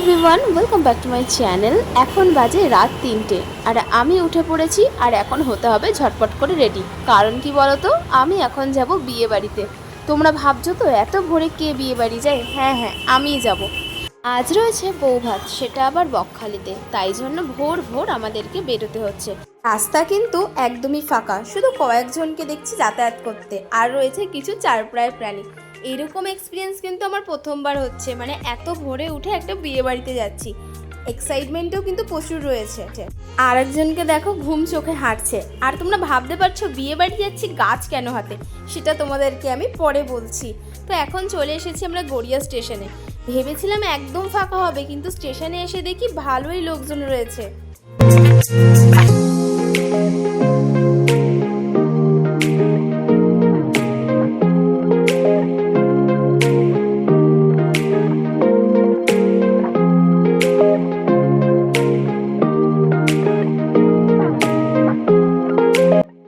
Everyone, welcome back to my channel. এখন বাজে রাত 3টে আর আমি উঠে পড়েছি। আর এখন হতে হবে ঝটপট করে রেডি। কারণ কি বলতো, আমি এখন যাব বিয়ে বাড়িতে। তোমরা ভাবছো তো এত ভোরে কে বিয়ে বাড়ি যায়? হ্যাঁ, আমিই যাব। আজ রয়েছে বৌভাত, সেটা আবার বকখালিতে। তাই জন্য ভোর ভোর আমাদেরকে বেরোতে হচ্ছে। রাস্তা কিন্তু একদমই ফাঁকা, শুধু কয়েকজনকে দেখছি যাতায়াত করতে। আর রয়েছে কিছু চারপায়ে প্রাণী। এইরকম এক্সপিরিয়েন্স কিন্তু আমার প্রথমবার হচ্ছে, মানে এত ভোরে উঠে একটা বিয়ে বাড়িতে যাচ্ছি। এক্সাইটমেন্টও কিন্তু প্রচুর রয়েছে। আর একজনকে দেখো ঘুম চোখে হাঁটছে। আর তোমরা ভাবতে পারছো বিয়ে বাড়ি যাচ্ছি গাছ কেন হাতে, সেটা তোমাদেরকে আমি পরে বলছি। তো এখন চলে এসেছি আমরা গড়িয়া স্টেশনে। ভেবেছিলাম একদম ফাঁকা হবে, কিন্তু স্টেশনে এসে দেখি ভালোই লোকজন রয়েছে।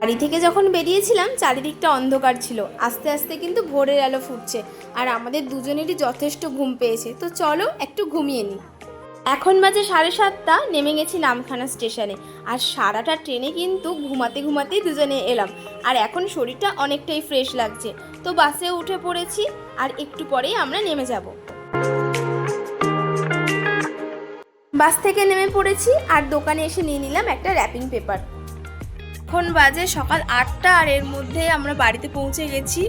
বাড়ি থেকে যখন বেরিয়েছিলাম চারিদিকটা অন্ধকার ছিল, আস্তে আস্তে কিন্তু ভোরের আলো ফুটছে। আর আমাদের দুজনেরই যথেষ্ট ঘুম পেয়েছে, তো চলো একটু ঘুমিয়ে নিই। এখন বাজে 7:30, নেমে গেছি নামখানা স্টেশনে। আর সারাটা ট্রেনে কিন্তু ঘুমাতে ঘুমাতেই দুজনে এলাম। আর এখন শরীরটা অনেকটাই ফ্রেশ লাগছে। তো বাসে উঠে পড়েছি, আর একটু পরেই আমরা নেমে যাব। বাস থেকে নেমে পড়েছি, আর দোকানে এসে নিয়ে নিলাম একটা র্যাপিং পেপার। এখন বাজে সকাল 8টা, আর এর মধ্যে আমরা বাড়িতে পৌঁছে গেছি।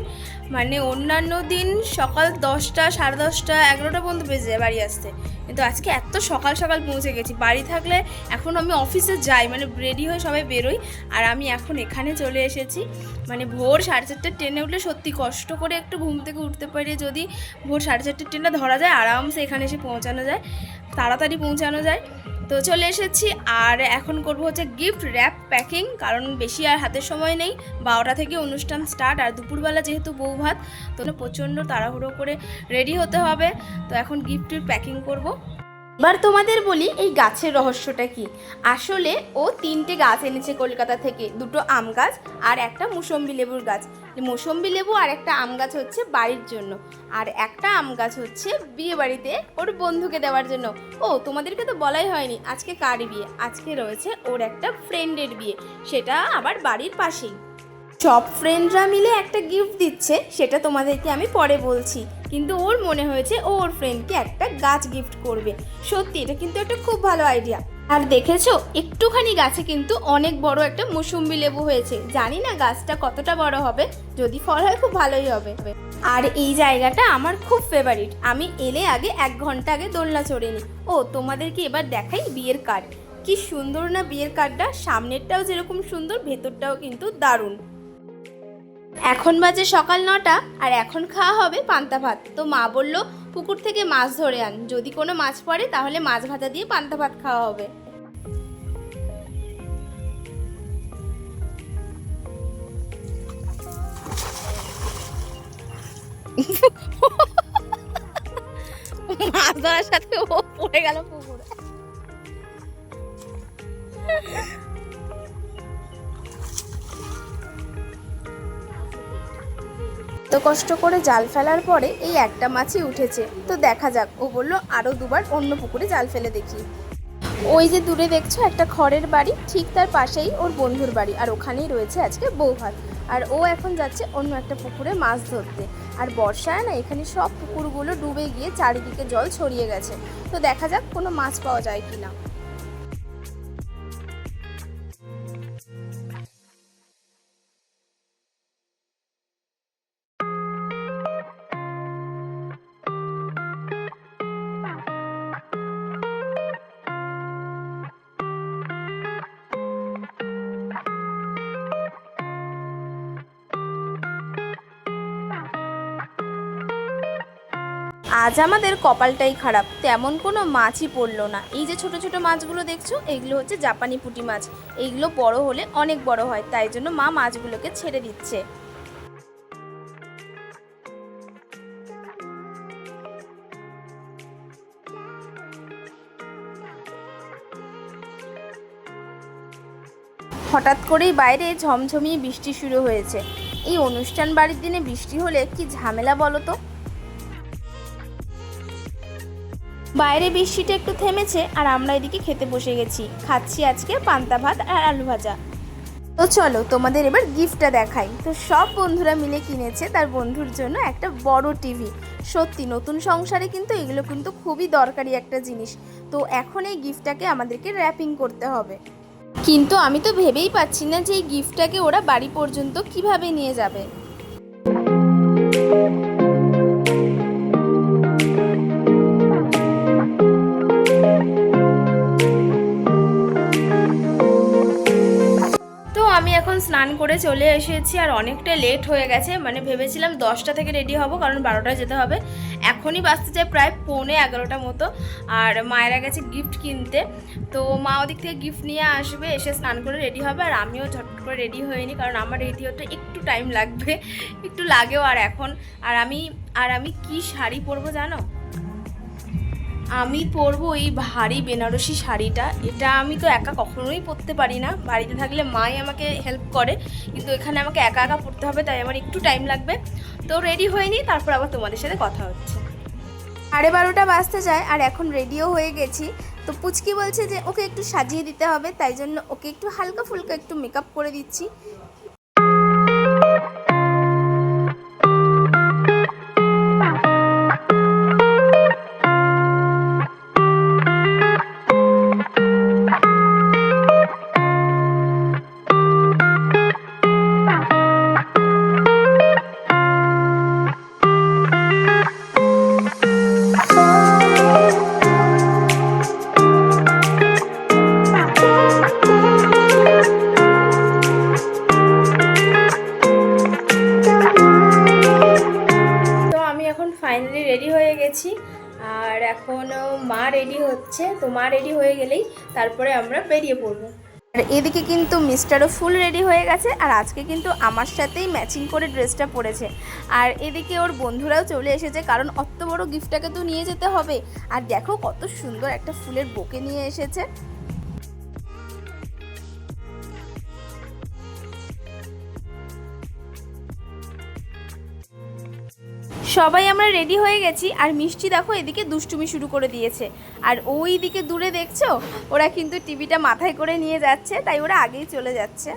মানে অন্যান্য দিন সকাল 10টা, 10:30, 11টা পর্যন্ত বেজে যায় বাড়ি আসতে, কিন্তু আজকে এত সকাল সকাল পৌঁছে গেছি। বাড়ি থাকলে এখন আমি অফিসে যাই, মানে রেডি হয়ে সবাই বেরোই, আর আমি এখন এখানে চলে এসেছি। মানে ভোর 4:30টার ট্রেনে উঠলে সত্যি কষ্ট করে একটু ঘুম থেকে উঠতে পারি। যদি ভোর 4:30টার ট্রেনটা ধরা যায়, আরামসে এখানে এসে পৌঁছানো যায়, তাড়াতাড়ি পৌঁছানো যায়। তো চলে এসেছি, আর এখন করবো হচ্ছে গিফট র্যাপ প্যাকিং, কারণ বেশি আর হাতের সময় নেই। 12টা থেকে অনুষ্ঠান স্টার্ট, আর দুপুরবেলা যেহেতু বউ ভাত, তো প্রচণ্ড তাড়াহুড়ো করে রেডি হতে হবে। তো এখন গিফটের প্যাকিং করব। এবার তোমাদের বলি এই গাছের রহস্যটা কি। আসলে ও 3টে গাছ এনেছে কলকাতা থেকে, 2টো আম গাছ আর একটা মুসম্বি লেবুর গাছ। মুসম্বি লেবু আর একটা আম গাছ হচ্ছে বাড়ির জন্য, আর একটা আম গাছ হচ্ছে বিয়ে বাড়িতে ওর বন্ধুকে দেওয়ার জন্য। ও তোমাদেরকে তো বলাই হয়নি আজকে কার বিয়ে। আজকে রয়েছে ওর একটা ফ্রেন্ডের বিয়ে, সেটা আবার বাড়ির পাশেই। সব ফ্রেন্ডরা মিলে একটা গিফট দিচ্ছে, সেটা তোমাদেরকে আমি পরে বলছি। কিন্তু ওর মনে হয়েছে ও ওর ফ্রেন্ডকে একটা গাছ গিফট করবে। সত্যি এটা কিন্তু একটা খুব ভালো আইডিয়া। আর দেখেছো একটুখানি গাছে কিন্তু অনেক বড় একটা মুসম্বি লেবু হয়েছে। জানি না গাছটা কতটা বড় হবে, যদি ফল হয় খুব ভালোই হবে। আর এই জায়গাটা আমার খুব ফেভারিট। আমি এলে আগে 1 ঘন্টা আগে দোলনা চড়ে নিই। ও তোমাদেরকে এবার দেখাই বিয়ের কার্ড। কি সুন্দর না বিয়ের কার্ডটা, সামনেরটাও যেরকম সুন্দর, ভেতরটাও কিন্তু দারুণ। এখন বাজে সকাল 9টা, আর এখন খাওয়া হবে পান্তা ভাত। তো মা বলল পুকুর থেকে মাছ ধরে আন, যদি কোনো মাছ পড়ে তাহলে মাছ ভাজা দিয়ে পান্তা ভাত খাওয়া হবে। মাছ ধরার সাথে ও পড়ে গেল পুকুরে। তো কষ্ট করে জাল ফেলার পরে এই একটা মাছই উঠেছে। তো দেখা যাক, ও বললো আরও 2বার অন্য পুকুরে জাল ফেলে দেখি। ওই যে দূরে দেখছো একটা খড়ের বাড়ি, ঠিক তার পাশেই ওর বন্ধুর বাড়ি, আর ওখানেই রয়েছে আজকে বৌভাত। আর ও এখন যাচ্ছে অন্য একটা পুকুরে মাছ ধরতে। আর বর্ষায় না এখানে সব পুকুরগুলো ডুবে গিয়ে চারিদিকে জল ছড়িয়ে গেছে। তো দেখা যাক কোনো মাছ পাওয়া যায় কিনা। আজ আমাদের কপালটাই খারাপ, তেমন কোনো মাছই পড়লো না। এই যে ছোট ছোট মাছগুলো দেখছো, এইগুলো হচ্ছে জাপানি পুঁটি মাছ। এইগুলো বড় হলে অনেক বড় হয়, তাই জন্য মা মাছগুলোকে ছেড়ে দিচ্ছে। হঠাৎ করেই বাইরে ঝমঝমিয়ে বৃষ্টি শুরু হয়েছে। এই অনুষ্ঠান বাড়ির দিনে বৃষ্টি হলে কি ঝামেলা বলো তো। বাইরে বৃষ্টিটা একটু থেমেছে আর আমরা এদিকে খেতে বসে গেছি। খাচ্ছি আজকে পান্তা ভাত আর আলু ভাজা। তো চলো তোমাদের এবার গিফটটা দেখাই। তো সব বন্ধুরা মিলে কিনেছে তার বন্ধুর জন্য একটা বড় টিভি। সত্যি নতুন সংসারে কিন্তু এগুলো কিন্তু খুবই দরকারি একটা জিনিস। তো এখন এই গিফটটাকে আমাদেরকে র্যাপিং করতে হবে, কিন্তু আমি তো ভেবেই পাচ্ছি না যে এই গিফটটাকে ওরা বাড়ি পর্যন্ত কিভাবে নিয়ে যাবে। আমি এখন স্নান করে চলে এসেছি আর অনেকটা লেট হয়ে গেছে। মানে ভেবেছিলাম 10টা থেকে রেডি হব, কারণ 12টায় যেতে হবে। এখনই বাজতে যায় প্রায় 11:45 মতো। আর মায়েরা গেছে গিফট কিনতে, তো মা ওদিক থেকে গিফট নিয়ে আসবে, এসে স্নান করে রেডি হবে। আর আমিও ঝটপট করে রেডি হইনি, কারণ আমার রেডি হতে একটু টাইম লাগবে, একটু লাগেও। আর এখন আমি কি শাড়ি পরবো জানো? আমি পরবো এই ভারী বেনারসি শাড়িটা। এটা আমি তো একা কখনোই পরতে পারি না, বাড়িতে থাকলে মাই আমাকে হেল্প করে, কিন্তু এখানে আমাকে একা একা পরতে হবে, তাই আমার একটু টাইম লাগবে। তো রেডি হয়ে নিই, তারপর আবার তোমাদের সাথে কথা হচ্ছে। 12:30 বাজতে যায় আর এখন রেডিও হয়ে গেছি। তো পুচকি বলছে যে ওকে একটু সাজিয়ে দিতে হবে, তাই জন্য ওকে একটু হালকা ফুলকা একটু মেকআপ করে দিচ্ছি। ফাইনালি রেডি হয়ে গেছি আর এখন মা রেডি হচ্ছে। তো মা রেডি হয়ে গেলেই তারপরে আমরা বেরিয়ে পড়বো। আর এদিকে কিন্তু মিস্টারও ফুল রেডি হয়ে গেছে, আর আজকে কিন্তু আমার সাথেই ম্যাচিং করে ড্রেসটা পরেছে। আর এদিকে ওর বন্ধুরাও চলে এসেছে, কারণ অত বড় গিফটটাকে তো নিয়ে যেতে হবে। আর দেখো কত সুন্দর একটা ফুলের বোকে নিয়ে এসেছে। সবাই আমরা রেডি হয়ে গেছি আর মিষ্টি দেখো এদিকে দুষ্টুমি শুরু করে দিয়েছে। আর ওই দিকে দূরে দেখছো ওরা কিন্তু টিভিটা মাথায় করে নিয়ে যাচ্ছে, তাই ওরা আগেই চলে যাচ্ছে।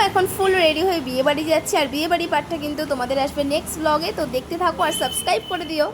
এখন ফুল রেডি হয়ে বিয়ে বাড়ি যাচ্ছে, আর বিয়ে বাড়ি পার্টটা কিন্তু তোমাদের আসবে নেক্সট ব্লগে। তো দেখতে থাকো আর সাবস্ক্রাইব করে দিও।